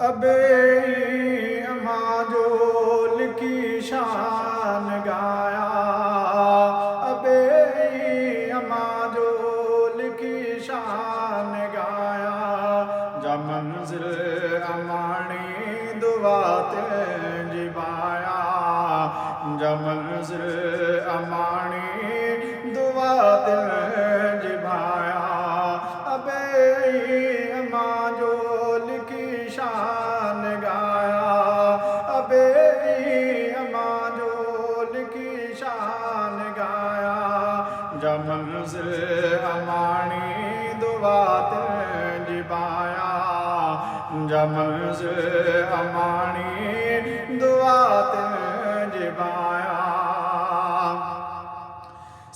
अबे अमाजोल की शान गाया, अबे अमाजोल की शान गाया। जा मंजिल अमानी दुआते जिबाया, जा मंजिल अमानी दुआते जिबाया। अबे अमाजोल की शान गाया, अबे अमाजोल की शान गाया। जा मंजिल अमानी दुआते जिबाया, जा मंजिल अमानी दुआते जिबाया।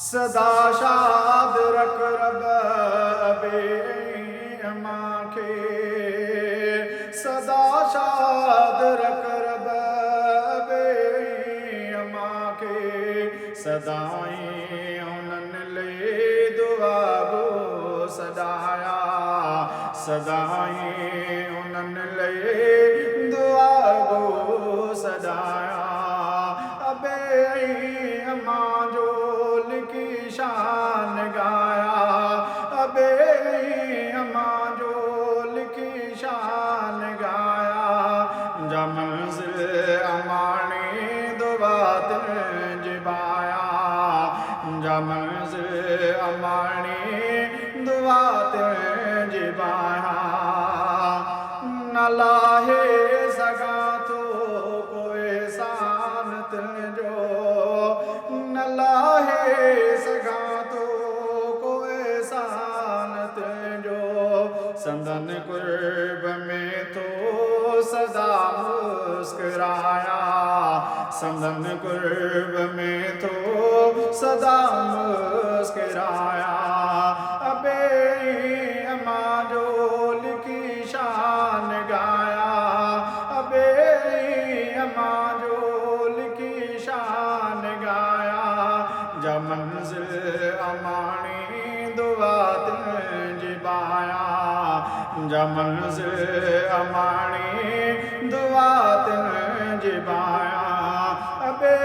सदा शाद रख रब अबे अमा के, सदा शाद रख रब अबे अमा के। सदाई उन्हनि ले दुआ गो सदाया, सदाई उन्हनि ले दुआ गो सदाया। अबे अमाजोल की शान गाया, अबे अमाजोल की शान गाया। जा मंजिल अमानी दुआते जिबाया, जा मंजिल अमानी दुआते जिबाया। न लाहे सगा तो कोई शान तुझो, न लाहे सगा तो कोई शान तुझो। संदन कुर्ब में तो सदा मुस्कुराया, संदन कुर्ब में तो सदा मुस्कुराया। अबे अमाजोल की शान गाया, अबे अमाजोल की शान गाया। जा मंजिल अमानी दुआते जिबाया, जा मंजिल अमानी दुआते जिबाया। अबे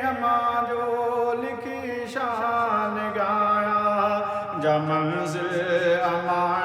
अमाजोल की शान गाया, जा मंजिल अमानी